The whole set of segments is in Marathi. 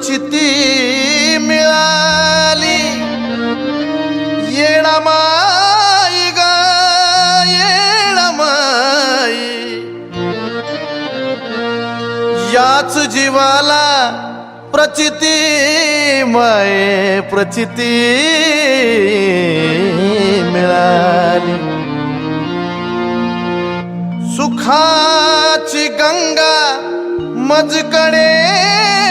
प्रचिती मिळाली येणामाई गा येणामाई याच जीवाला प्रचिती माये प्रचिती मिळाली सुखाची गंगा मजकडे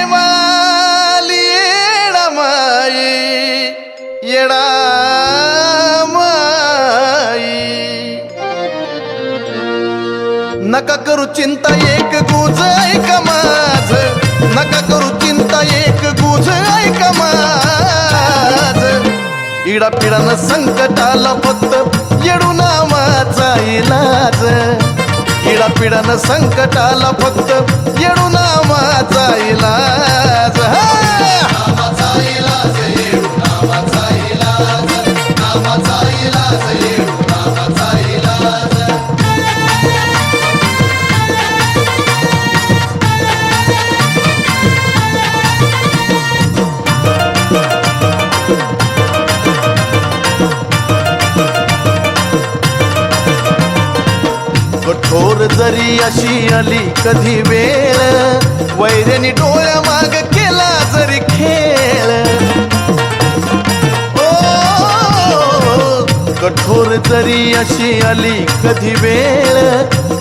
वाली येडामाई येडामाई नका करू चिंता एक गुज ऐका माझ नका करू चिंता एक गुज ऐका माझ इडा पिडानं संकटाला फक्त येडू नामाचा इलाज इडा पिडानं संकटाला फक्त येडू नामाचा इलाज नामाचा इलाज येडू नामाचा इलाज नामाचा इलाज येडू नामाचा इलाज कठोर जरी अशी आली कधी वेळ वैऱ्यानी डोळ्या माग केला जरी खेळ कठोर जरी अशी आली कधी वेळ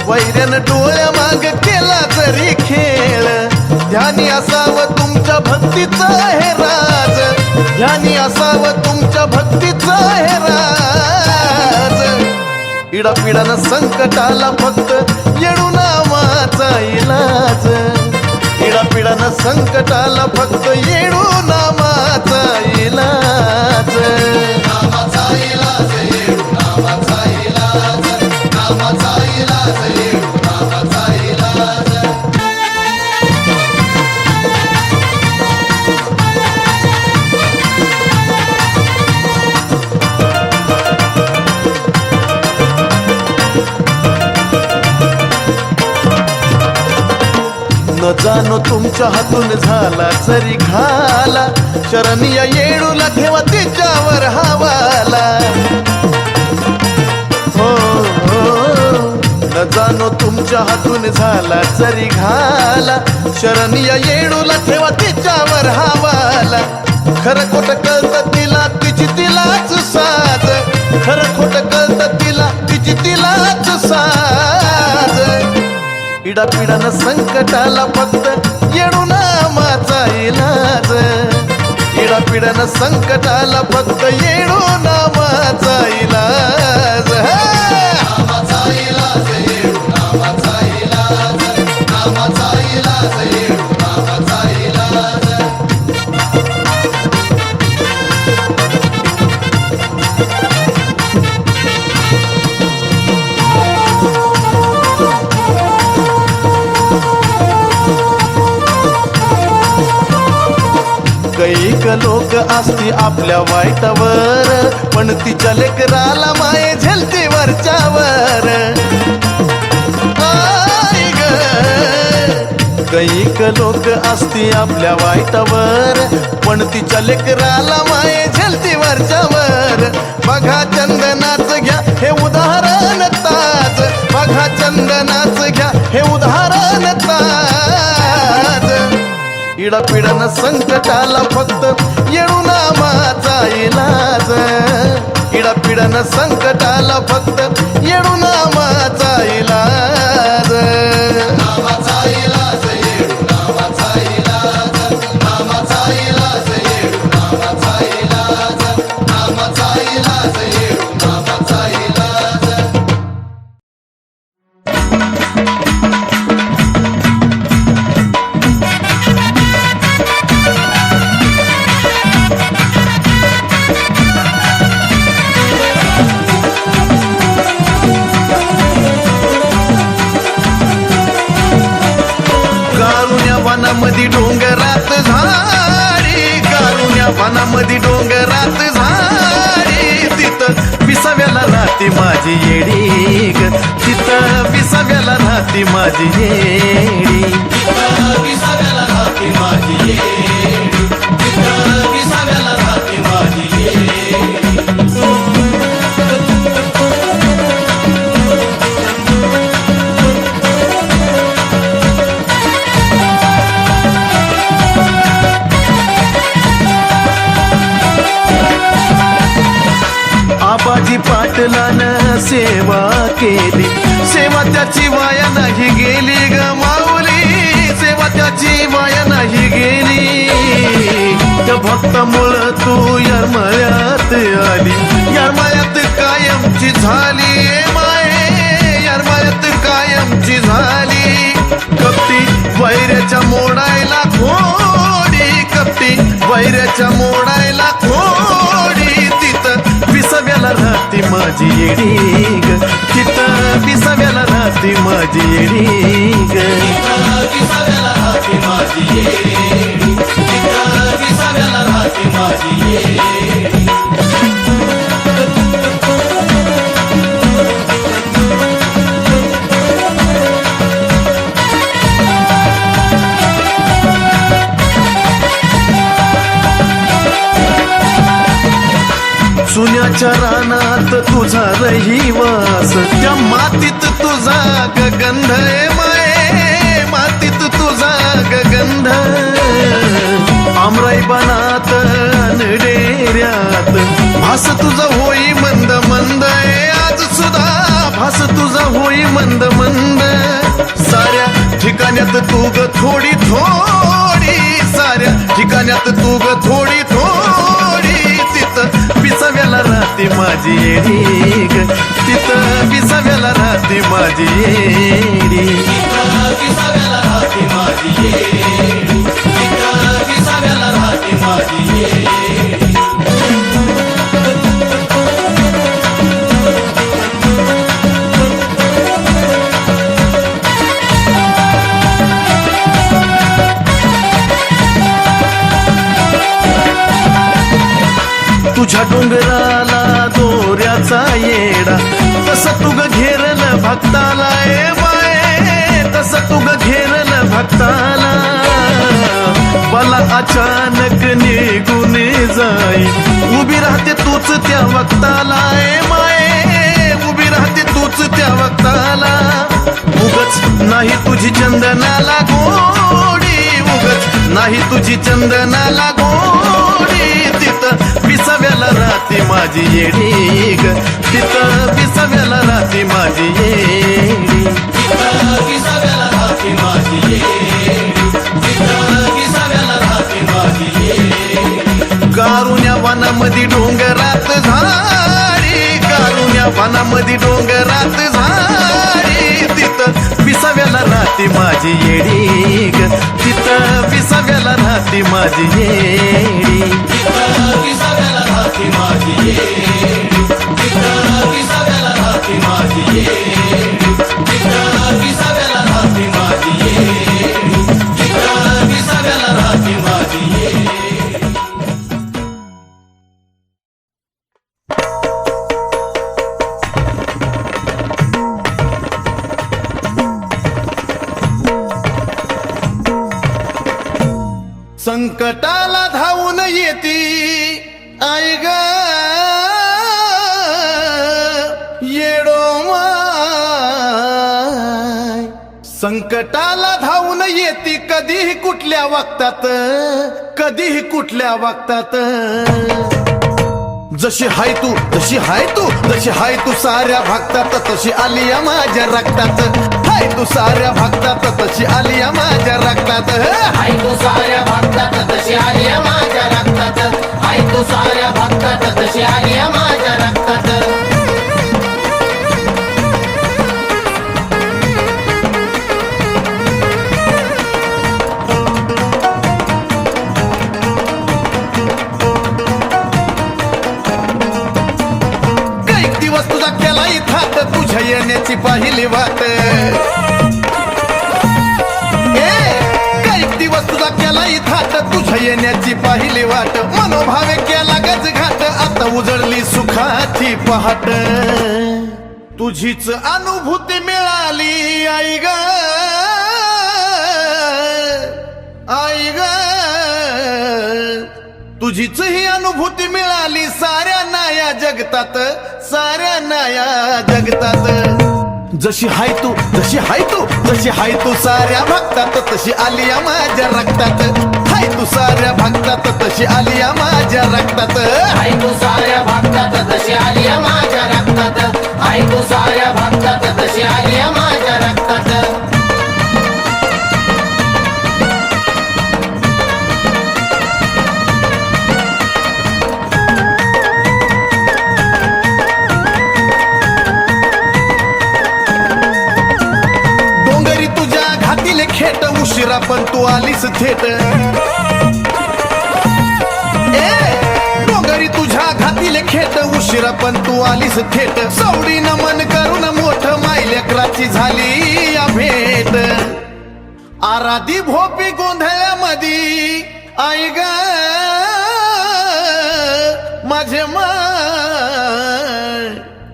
वैऱ्यानं डोळ्या माग केला जरी खेळ ध्यानी असावं तुमच्या भक्तीचं हे राज ध्यानी असावं तुमच्या भक्तीचं हे राज इडा पिडानं संकटाला फक्त येडू नामाचा इलाज इडा पिडानं संकटाला फक्त येडू नामाचा इलाज नामाचा इलाज येडू नामाचा इलाज नामाचा इलाज येडू नामाचा इलाज न जाणो तुमच्या हातून झाला जरी घाला शरण या येडूला ठेवा तिच्यावर हवाला हो न जाणो तुमच्या हातून झाला जरी घाला शरण या येडूला ठेवा तिच्यावर हवाला खरं खोटं कळतं तिला तिची तिलाच साथ खरं खोटं कळतं तिला तिची तिलाच साथ इडा पिडानं संकटाला फक्त येडू नामाचा इलाज इडा पिडानं संकटाला फक्त येडू नामाचा इलाज नामाचा इलाज येडू नामाचा इलाज नामाचा इलाज येडू नामाचा इलाज कैक लोक असती आपल्या वाईटावर पण तिच्या लेकराला माये झेलती वरच्यावर कैक लोक असती आपल्या वाईटावर पण तिच्या लेकराला माये झेलती वरच्यावर बघा चंदनाच घ्या हे उदाहरण ताज बघा चंदनाच घ्या हे उदाहरण ताज इडा पिडानं संकटाला फक्त येडू नामाचा इलाज इडा पिडानं संकटाला फक्त येडू नामाचा इलाज नामाचा इलाज येडू नामाचा इलाज नामाचा इलाज येडू नामाचा इलाज नामाचा इलाज येडू नामाचा इलाज वनामध्ये डोंगरात झाडी कारुण्या वनामध्ये डोंगरात झाडी तिथं विसाव्याला राहते माझी येडी ग तिथं विसाव्याला राहते माझी येडी विसाव्याला राहते माझी येडी केली, सेवा त्याची वाया नाही गेली ग माऊली, सेवा त्याची वाया नाही गेली. त्या भक्तामुळं तू यरमळ्यात आली, यरमळ्यात कायमची झाली माये, यरमळ्यात कायमची झाली. कपटी वैऱ्याच्या मोडायला खोडी, कपटी वैऱ्याच्या मोडायला खोडी. तिथं विसाव्याला राहती माझी येडी ग, तिथं विसाव्याला राहती माझी येडी ग, विसाव्याला राहती माझी येडी, तिथं विसाव्याला राहती माझी येडी. सुन्याच्या रानात तुझा रहिवास, त्या मातीत तुझा गंध माये, मातीत तुझा गंध. आमराई बनात डेऱ्यात भास तुझा होई मंद मंद, आज सुद्धा भास तुझा होई मंद मंद. साऱ्या ठिकाण्यात तू ग थोडी थोडी, साऱ्या ठिकाण्यात तू ग थोडी थोडी. तिथं विसाव्याला राहती माझी येडी ग, तिथं विसाव्याला राहती माझी येडी, विसाव्याला राहती माझी येडी, विसाव्याला राहती माझी येडी. तुझ्या डोंगराला दोऱ्याचा येडा, तसं तुग घेरल भक्ताला ए माये, तसं तुग घेरल भक्ताला. मला अचानक निघून जाई, उभी राहते तूच त्या वक्ताला ए माये, उभी राहते तूच त्या वक्ताला. उगच नाही तुझी चंदनाला गोडी, उगच नाही तुझी चंदनाला गोडी. तिथं विसाव्याला राहती माझी येडी ग, तिथं विसाव्याला राहती माझी येडी, विसाव्याला राहती माझी येडी, विसाव्याला राहती माझी येडी. कारुण्या वनामध्ये डोंगरात झाडी, कारुण्या वनामध्ये डोंगरात झाडी. तिथं विसाव्याला राहती माझी येडी ग, तिथं विसाव्याला राहती माझी येडी, विसाव्याला राहती माझी येडी, विसाव्याला राहती माझी येडी, विसाव्याला राहती माझी येडी, विसाव्याला राहती माझी येडी. संकटाला धावून येती आई ग येडो माय, संकटाला धावून येती कधीही कुठल्या वक्तात, कधीही कुठल्या वक्तात. जशी हाय तू, जशी हाय तू, जशी हाय तू साऱ्या भक्तात, तशी आली माझ्या रक्तात. हाय तू साऱ्या भक्तात, तशी आली माझ्या रक्तात. हाय तू साऱ्या भक्तात, तशी आली माझ्या रक्तात. हाय तू साऱ्या भक्तात, तशी आली माझ्या रक्तात. कैक दिवस तुझा केला इथात, तुझ्या येण्याची पहिली वाट. कैक दिवस तुझा केला इथात, तुझ्या येण्याची पहिली वाट. मनोभावे केला गज घाट, आता उजळली सुखाची पहाट. तुझीच अनुभूती मिळाली आई ग, आई ग. तुझीच ही अनुभूती मिळाली साऱ्या नाया जगतात, साऱ्या नाया जगतात. जशी हाय तू जशी हाय तू जशी हाय तू साऱ्या भक्तात तशी आलिया माझ्या रक्तात हाय तू साऱ्या भक्तात तशी आलिया माझ्या रक्तात आई तू साऱ्या भक्तात तशी आलिया माझ्या रक्तात आई तू साऱ्या भक्तात तशी आलिया माझ्या रक्तात डोंगरी तुझ्या घातील खेट उशिरा पण तू आलीस थेट डोंगरी तुझ्या घातील खेट उशिरा पण तू आलीस थेट सवडी नमन करून मोठ मायलेकराची झाली या भेट आराधी भोपी गोंधळ्यामधी आई ग माझे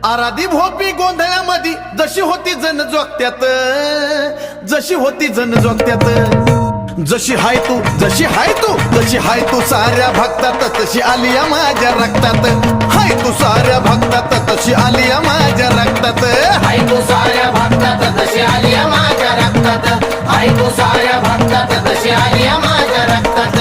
आराधी भोपी गोंधळ्यामधी जशी होती जण जोगत्यात जशी होती जण जोगत्यात जशी हाय तू जशी हाय तू जशी हाय तू साऱ्या भक्तात तशी आलिया माझ्या रक्तात हाय तू साऱ्या भक्तात तशी आलिया माझ्या रक्तात आई तू साऱ्या भक्तात तशी आलिया माझ्या रक्तात आई तू साऱ्या भक्तात तशी आलिया माझ्या रक्तात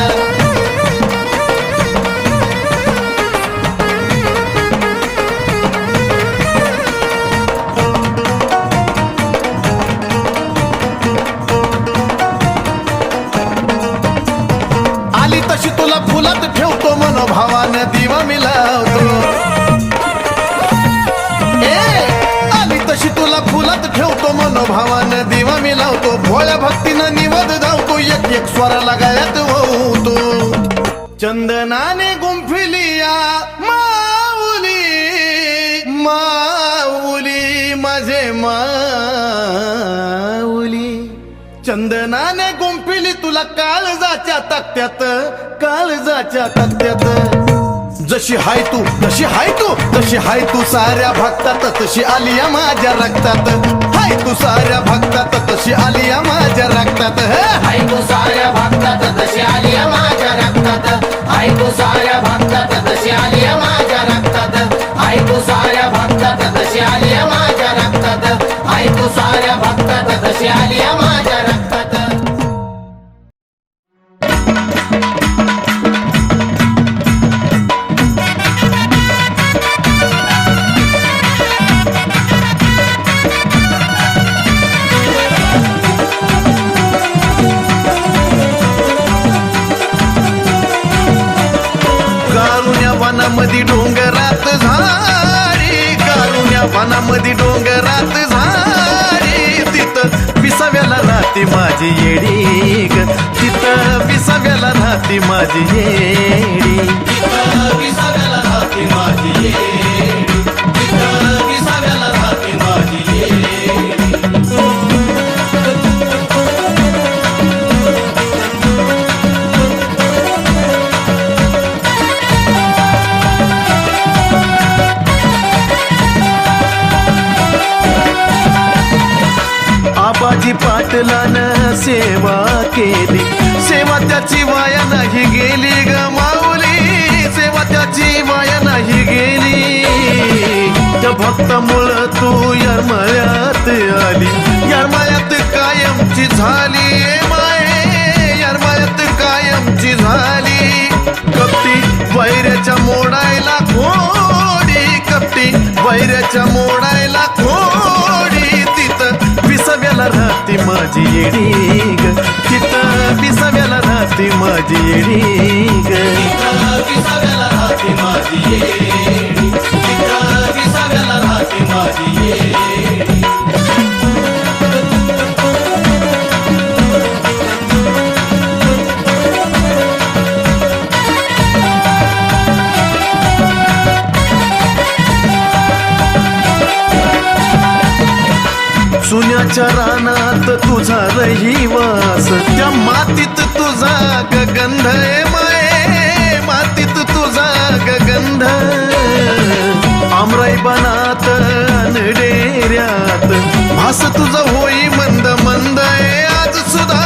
आली तशी तुला फुलात ठेवतो मनोभावानं दिवा मिलावतो आली तशी तुला फुलात ठेवतो मनोभावानं दिवा मिलावतो भोळ्या भक्तीनं निवद धावतो एक एक स्वराला गळ्यात होतो चंदनाने गुंफिलिया माऊली माऊली माझे माऊली चंदनाने गुंफिली तुला काळजाच्या तक्त्यात काळजाच्या तक्त्यात जशी हाय तू जशी हाय तू जशी हाय तू साऱ्या भक्तात तशी आलिया माझ्या रक्तात हाय तू साऱ्या भक्तात तशी आलिया माझ्या रक्तात आई तू साऱ्या भक्तात तशी आलिया माझ्या रक्तात आई तू साऱ्या भक्तात तशी आलिया माझ्या रक्तात आई तू साऱ्या भक्तात तशी आलिया माझ्या रक्तात आई तू साऱ्या भक्तात तशी आलिया माझ्या रक्तात कारुण्या वनामध्ये डोंगरात झाडी कारुण्या वनामध्ये डोंगरात झाडी तिथं विसाव्याला राहते माझी येडी ग तिथं विसाव्याला राहते माझी येडी तिथं विसाव्याला राहते माझी येडी तिथं विसाव्याला राहते माझी येडी आबाजी पाटलानं सेवा केली सेवा त्याची वाया नाही गेली ग माऊली सेवा त्याची वाया नाही गेली त्या भक्तामुळं तू यरमळ्यात आली यरमळ्यात कायमची झाली माये यरमळ्यात कायमची झाली कपटी वैऱ्याच्या मोडायला खोडी कपटी वैऱ्याच्या मोडायला खोडी तिथं विसाव्याला राहते माझी येडी ग तिथं विसाव्याला राहते माझी येडी ग तिथं विसाव्याला राहते माझी येडी तिथं विसाव्याला राहते माझी येडी सुन्याच्या रानात तुझा रहिवास त्या मातीत तुझा गगंध माये मातीत तुझा गगंध आमराई बनात डेऱ्यात भास तुझा होई मंद मंद आज सुद्धा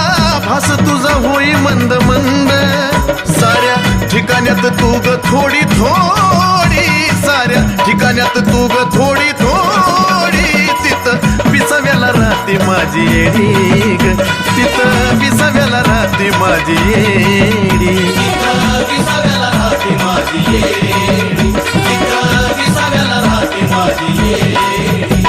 भास तुझा होई मंद मंद साऱ्या ठिकाण्यात तू ग थोडी थोडी साऱ्या ठिकाण्यात तू ग थोडी थोडी तिथं राहते माझी येडी ग, तिथं विसाव्याला राहते माझी येडी. विसाव्याला राहते माझी येडी, विसाव्याला राहते माझी येडी.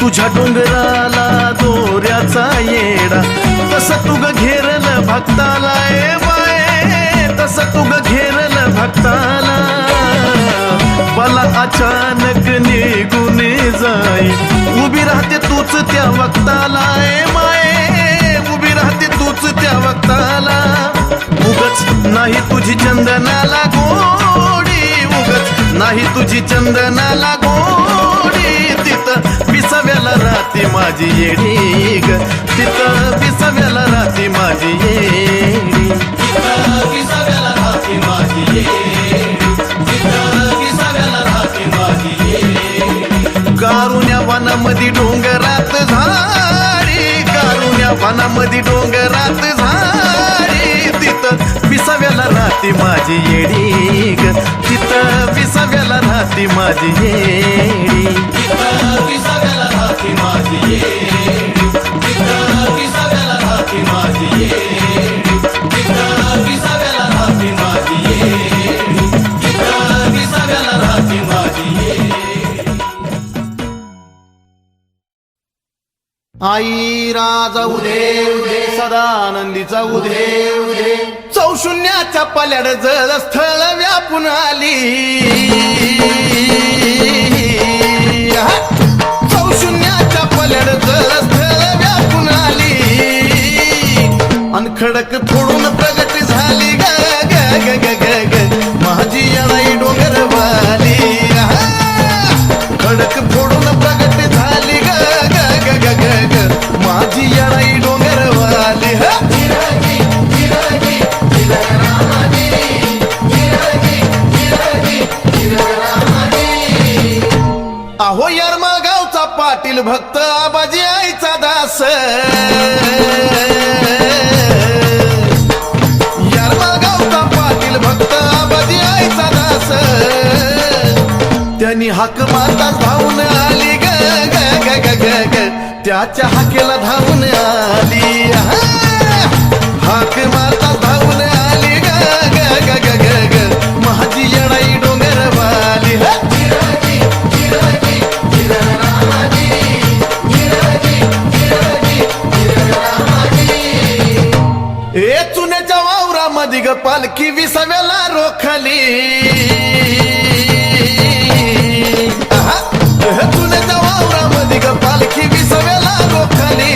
तुझ्या डोंगराला दोऱ्याचा येडा, तसं तुग घेरल भक्ताला ए बाये, तसं तुग घेरल भक्ताला. मला अचानक निघून जाई, उभी राहते तूच त्या वक्ताला ए माये, उभी राहते तूच त्या वक्ताला. उगच नाही तुझी चंदनाला गोडी, उगच नाही तुझी चंदनाला गोडी. तिथं विसाव्याला राहते माझी येडी ग, तिथं विसाव्याला राहते माझी येडी. विसाव्याला राहते माझी येडी, विसाव्याला राहते माझी येडी. कारुण्या वनामध्ये डोंगरात झाडी, कारुण्या वनामध्ये डोंगरात झाडी. तिथं विसाव्याला राहते माझी येडी ग, तिथं विसाव्याला राहते माझी येडी. विसाव्याला राहते माझी येडी, विसाव्याला राहते माझी येडी, विसाव्याला राहते माझी येडी, विसाव्याला राहते माझी येडी. आई राजा उदे उदे, सदानंदीचा उदे उदे. चौशून्याच्या पल्याड जळ स्थळ व्यापून आली, चौशून्याच्या पल्याड जळ स्थळ व्यापून आली. अन खडक फोडून प्रगट झाली ग ग ग ग ग ग, माझी येणाई डोंगरवाली. खडक फोडून प्रगट झाली ग ग ग ग ग ग, माझी येणाई डोंगरवाली. अहो यरमाळ गावचा पाटील भक्त आबाजी आईचा दास, यरमाळ गावचा पाटील भक्त आबाजी आईचा दास. त्यांनी हाक मारताच धावून आली ग ग ग ग ग ग, त्याच्या हाकेला धावून आली. हाक मारताच धावून आली ग ग ग ग ग ग, माझी येणाई डोंगरवाली. ए चुन्याच्या वावरामध्ये ग पालखी विसाव्याला रोखली. चुन्याच्या वावरामध्ये ग पालखी विसाव्याला रोखली.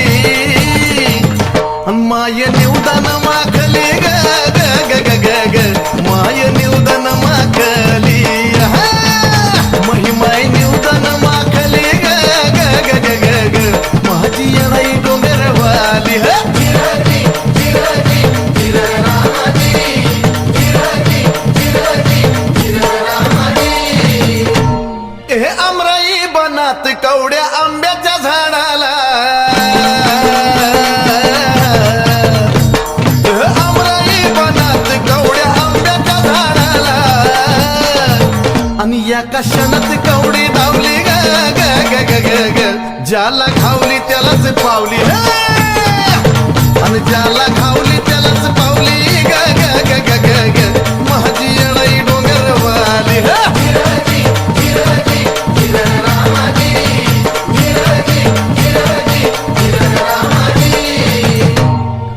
माय निवदान माखली ग ग ग ग ग ग, माय निवदान माखली. महिमाय निवदान माखली ग ग ग ग ग ग, माझी येणाई डोंगरवाली. हे आमराई बनात कवड्या आंब्याच्या झाडाला, आमराई बनात कवड्या आंब्याच्या झाडाला. आणि या क्षणात कवडी धावली ग ग ग ग ग ग, ज्याला खावली त्यालाच पावली. आणि ज्याला खावली त्यालाच पावली ग ग ग ग ग ग, माझी येणाई डोंगरवाली.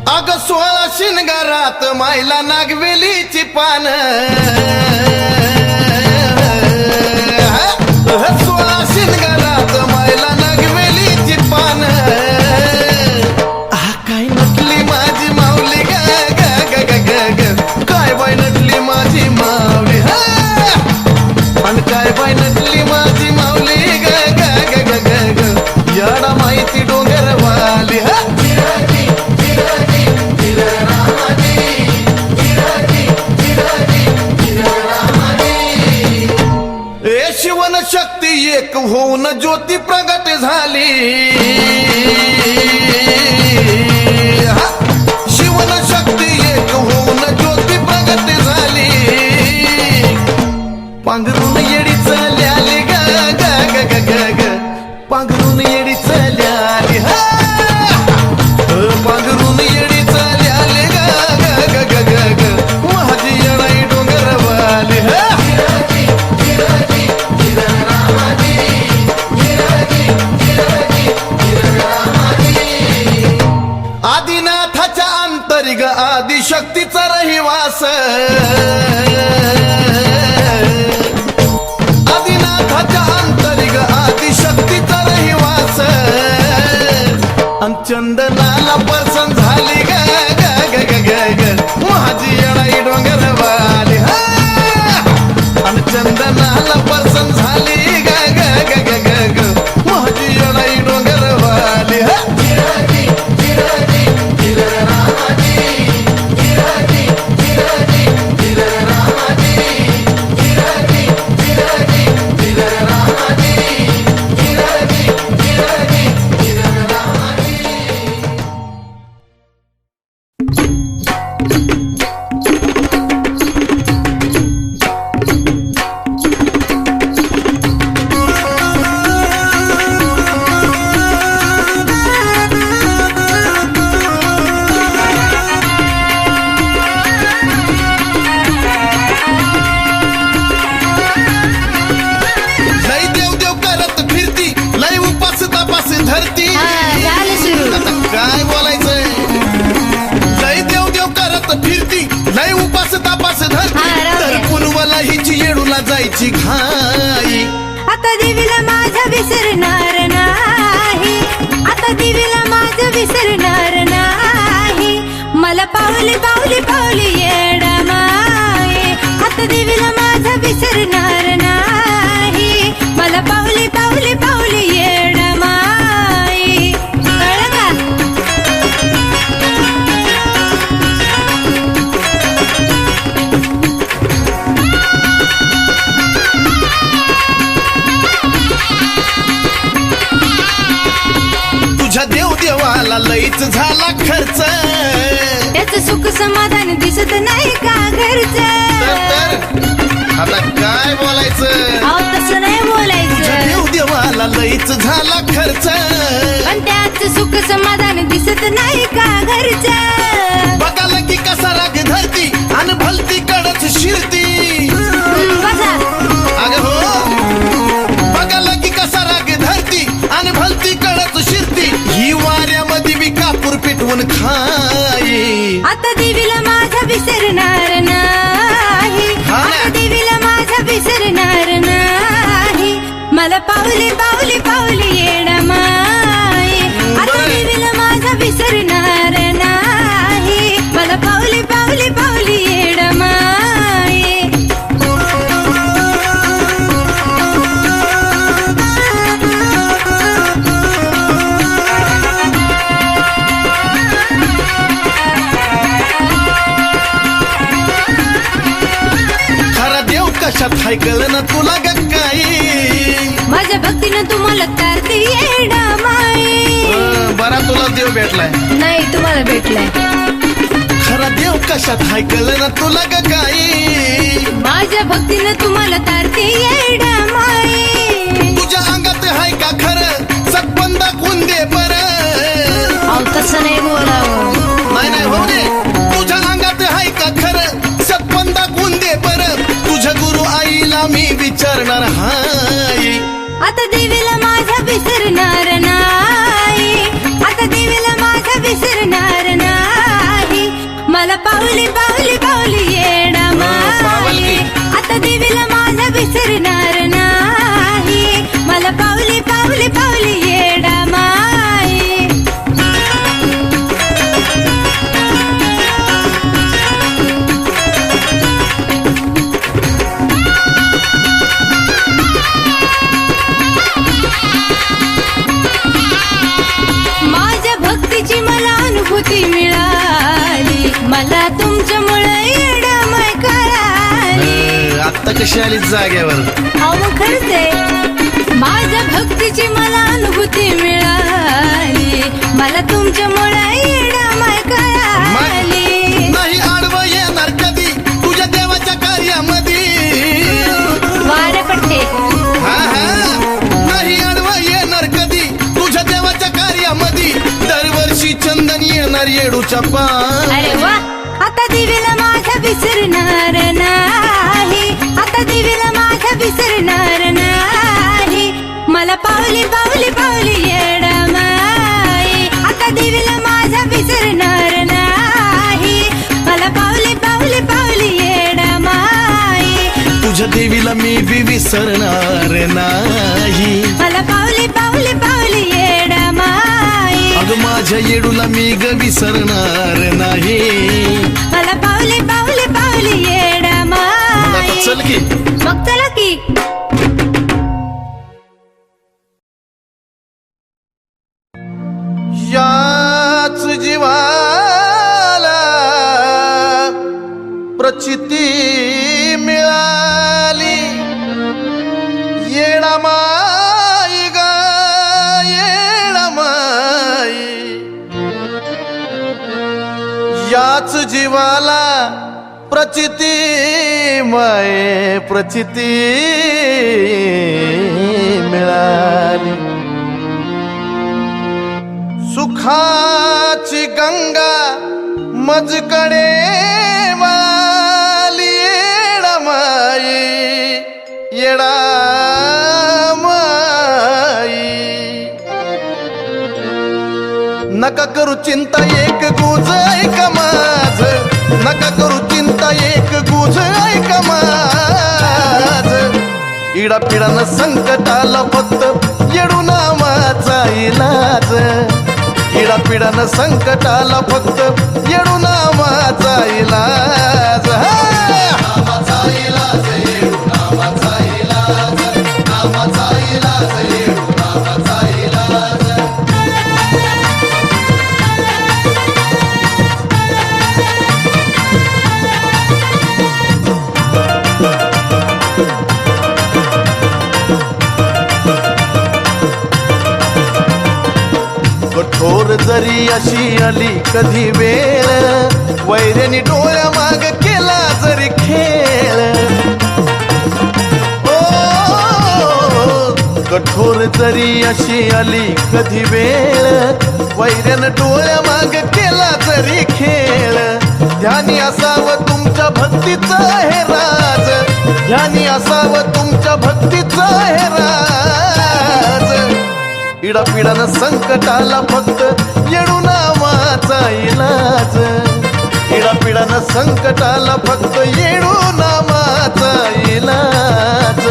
अग 16 शिनगारात मायला नागवेलीची पान, 16 शिनगारात मायला नागवेलीची पान. काय नटली माझी माऊली ग ग ग ग ग ग, काय बाय नटली माझी माऊली. आणि काय बाय नटली माझी माऊली ग ग ग ग ग ग, याडा माहिती डोंगरवाली. शिवन शक्ती एक होऊन ज्योती प्रगट झाली. हा. शिवन शक्ती एक होऊन ज्योती प्रगट झाली पांघरून येडी चालली ग ग ग ग ग ग पांघरून येडी चालली हा पांघरून येडी चालली ग ग ग ग ग ग माझी येणाई डोंगरवाली हा आदिनाथाच्या अंतरिग आदिशक्तीचा रहिवास आदिनाथाच्या अंतरिग आदिशक्तीचा रहिवास चंदनाला पर्सन झाली ग ग ग ग ग ग माझी येणाई डोंगरवाली हा आणि चंदनाला पर्सन झाली ग ग ग ग ग ग माझी येणाई डोंगरवाली हा धरती आता काय बोलायचंय लय देव देव करत फिरती लय उपास तापास धरती तर पुनवला हिची येडूला जायची घाई आता देवीला माझा विसरणार नाही आता देवीला माझं विसरणार नाही मला पावली पावली पावली येडा माये आता देवीला माझा विसरणार नाही मला पावली पावली पावली येडा माये कळलं का तुझ्या देव देवाला लईच झाला खर्च त्याचं सुख समाधान दिसत नाही का घरचं तर आता काय बोलायचं अहो तसं नाही बोलायचं देव देवाला लईच झाला खर्च पण त्याच सुख समाधान दिसत नाही का घरचं बघाला की कसा राग धरती आणि भलती कडच शिरती बसा अगं हो बघाला की कसा राग धरती आणि भलती कडच शिरती ही वाऱ्यामध्ये बी कापूर पेटवून खाई आता देवीला माझा विसरणार नाही आता देवीला माझा विसरणार नाही मला पावली पावली पावली येणं माये आता देवीला माझा विसरणार नाही मला पावली पावली पावली येणं माये कशात हाय कळलं ना तुला ग काही माझ्या भक्तीनं तुम्हाला तारते येडा माये बरा तुला देव भेटलाय नाही तुम्हाला भेटलाय खरा देव कशात हाय कळलं ना तुला ग काही माझ्या भक्तीनं तुम्हाला तारते येडा माये तुझ्या अंगात हाय का खरं सकबंदा कुंदे बर तसं नाही बोलावं नाही नाही हो रे तुझ्या अंगात हाय का खरं सकबंदा कुंदे बर तुझ्या गुरु आईला मी विचारणार हाय आता देवीला माझा विसरणार नाही आता देवीला माझा विसरणार नाही मला पावली पावली पावली येणं माये आता देवीला माझा विसरणार नाही मला पावली पावली पावली येणं माये अनुभूती मिळाली मला तुमच्यामुळे येडमय कळाली आत्ता कशी आली जाग्यावर अहो खरंच आहे माझ्या भक्तीची मला अनुभूती मिळाली मला घरामधी दरवर्षी चंदन येणार येडूच्या पान. अरे वा आता देवीला माझ्या विसरणार नाही, आता देवीला माझ्या विसरणार नाही. मला पावली पावली पावली येडा माई, आता देवीला माझ्या विसरणार नाही. मला पावली पावली पावली येडा माई, तुझ्या देवीला मी बी विसरणार नाही. मला पावली पावली पावली येडा माई, अगं माझ्या येडूला मी ग विसरणार नाही. मला पावली पावली पावली येडा मग आता माई. चल की मग चला की याच जीवाला प्रचिती मिळाली येडामाई गा येडामाई. याच जीवाला प्रचिती माये प्रचिती मिळाली. सुखाची गंगा मजकडे वाली येडामाई येडामाई. नका करू चिंता एक गुज ऐका माझ, नका करू चिंता एक गुज ऐका माझ. इडा पिडानं संकटाला फक्त येडू नावाचा इलाज. इडा पिडानं संकटाला फक्त येडू नावाचा इलाज. नावाचा इलाज येडू नावाचा इलाज, नावाचा इलाज येडू नावाचा इलाज. कठोर जरी अशी आली कधी वेळ, वैऱ्यानी डोळ्या माग केला जरी खेळ. ओ कठोर जरी अशी आली कधी वेळ, वैऱ्यानं डोळ्या माग केला जरी खेळ. ध्यानी असावं तुमच्या भक्तीचं हे राज, ध्यानी असावं तुमच्या भक्तीचं हे राज. इडा पिडानं संकटाला फक्त येडू नावाचा इलाज. इडा पिडानं संकटाला फक्त येडू नावाचा इलाज.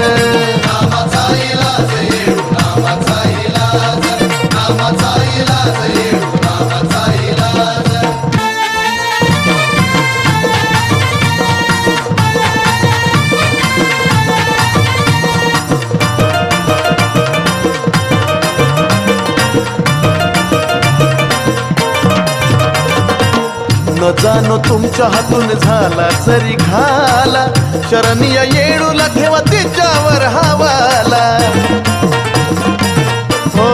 नावाचा इलाज येडू नावाचा इलाज, नावाचा इलाज येडू नावाचा इलाज. न जाणो तुमच्या हातून झाला जरी घाला, शरणीय येडूला ठेवा तिच्यावर हवाला. हो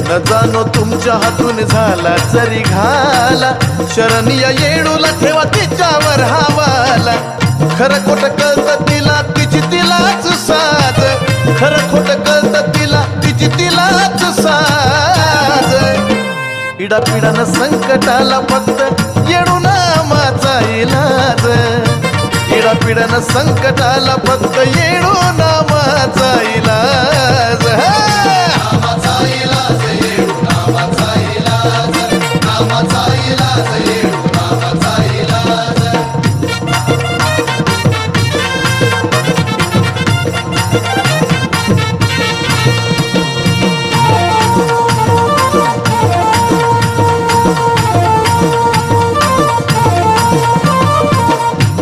न जाणो तुमच्या हातून झाला जरी घाला, शरणीय येडूला ठेवा तिच्यावर हवाला. खरं खोट कळतं तिला तिची तिलाच साज, खरं खोट कळतं तिला तिची तिलाच साज. इडा पिडानं संकटाला फक्त येडू नावाचा इलाज. इडा पिडानं संकटाला फक्त येडू नावाचा इलाज. नावाचा इलाज येडू नावाचा इलाज, नावाचा इलाज येडू नावाचा इलाज.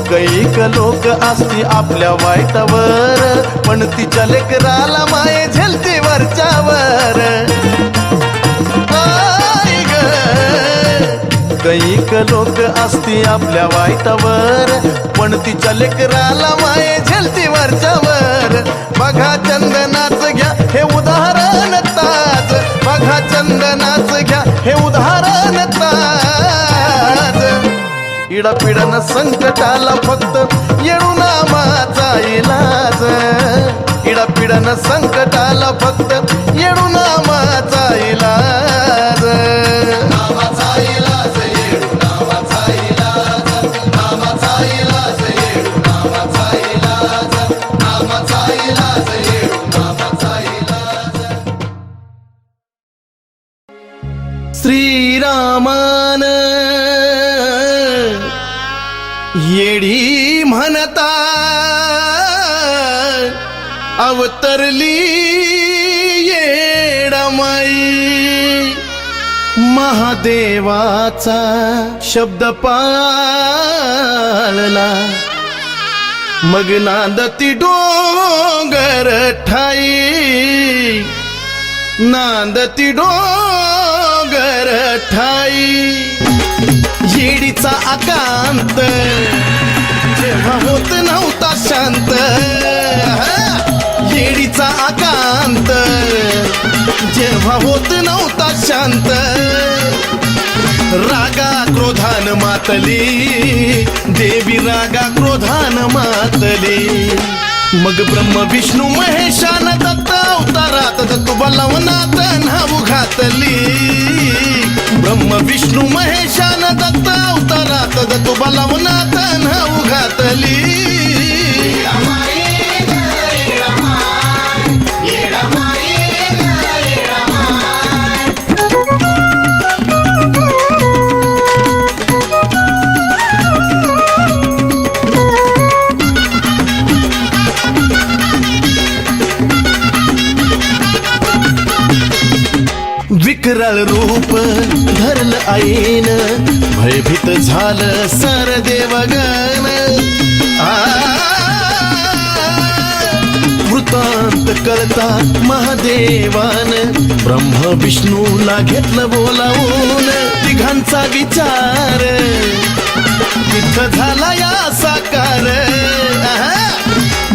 कैक लोक असती आपल्या वाईटावर, पण तिच्या लेकराला माये झेलती वरच्यावर. आई ग कैक लोक असती आपल्या वाईटावर, पण तिच्या लेकराला माये झेलती वरच्यावर. बघा चंदनाच घ्या हे उदाहरण ताज, बघा चंदनाच घ्या हे उदाहरण ताज. इडा पिडानं संकटाला फक्त येडू नावाचा इलाज. इडा पिडानं संकटाला फक्त येडू नावाचा इलाज. श्रीरामान येडी म्हणता अवतरली येडामाई महादेवाचा शब्द पाळला मग नांदती डोंगर ठाई नांदती डोंगर ठाई येडीचा आकांत जेव्हा होत नव्हता शांत येडीचा आकांत जेव्हा होत नव्हता शांत रागा क्रोधान मातली देवी रागा क्रोधान मातली मग ब्रह्म विष्णू महेशान दत्त अवतारात दत्तुबलवनात नाव घातली ब्रह्म विष्णू महेशान दत्त अवतारात दत्तुबलवनात नाव घातली विकराळ रूप धरलं आईन भयभीत झालं सर देवगण वृत्तांत कळता महादेवान ब्रह्म विष्णूला घेतलं बोलावून तिघांचा विचार तिथं झाला या साकार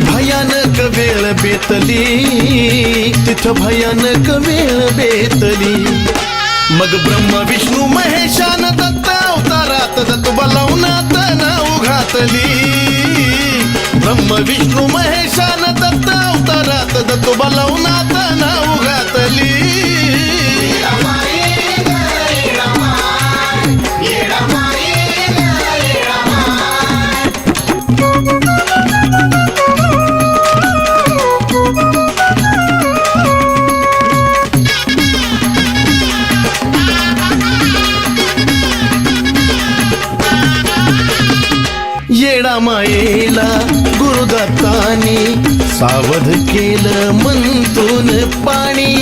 भयानक वेळ बेतली तिथं भयानक वेळ बेतली मग ब्रह्म विष्णू महेशान दत्त अवतारात दत्तुबलवनात नाव घातली ब्रह्म विष्णू महेशान दत्त अवतारात दत्तुबलवनात नाव घातली येडामायेला गुरुदत्तानी सावध केलं मंतून पाणी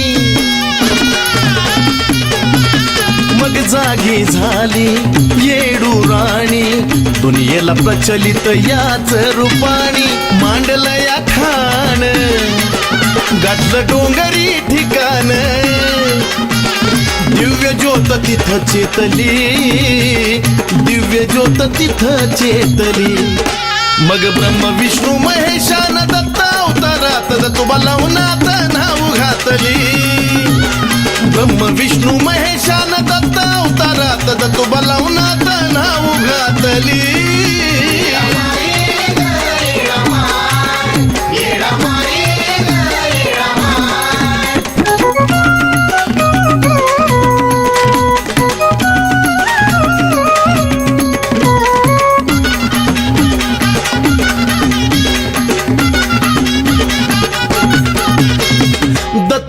मग जागी झाली येडू राणी दुनियेला प्रचलित याच रूपाणी मांडलं या खान गाठलं डोंगरी ठिकाण दिव्य ज्योत तिथं चेतली दिव्य ज्योत तिथं चेतली मग ब्रह्म विष्णू महेशान दत्त अवतारात दत्तुबलवनात नाव घातली ब्रह्म विष्णू महेशान दत्त अवतारात दत्तुबलवनात नाव घातली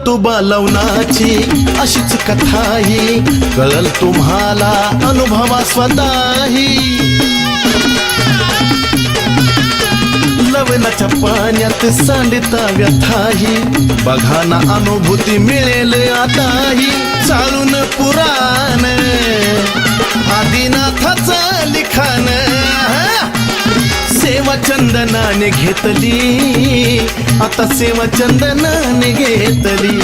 दत्तुबलवनाची अशीच कथाही कळल तुम्हाला अनुभवा स्वतःही लवणाच्या पाण्यात सांडता व्यथाही बघा ना अनुभूती मिळेल आताही चालून पुराण आदिनाथाचं लिखाण सेवा चंदनाने घेतली आता सेवा चंदनाने घेतली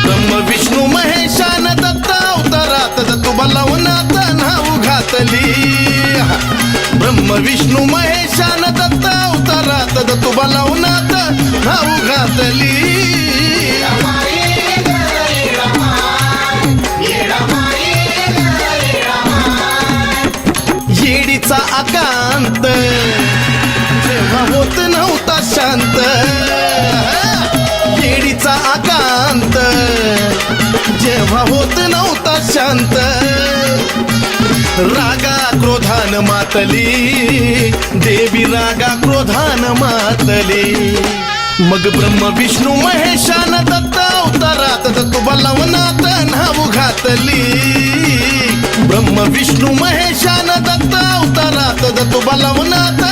ब्रह्म विष्णू महेशान दत्त अवतारात दत्तुबलवनात नाव घातली ब्रह्म विष्णू महेशान दत्त अवतारात दत्तुबलवनात नाव घातली येडीचा आकांत जेव्हा होत नव्हता शांत येडीचा आकांत जेव्हा होत नव्हता शांत रागा क्रोधान मातली देवी रागा क्रोधान मातली मग ब्रह्म विष्णू महेशान दत्त अवतारात दत्तुबलवनात नाव घातली घातली ब्रह्म विष्णू महेशान दत्त अवतारात दत्त बलवनाथ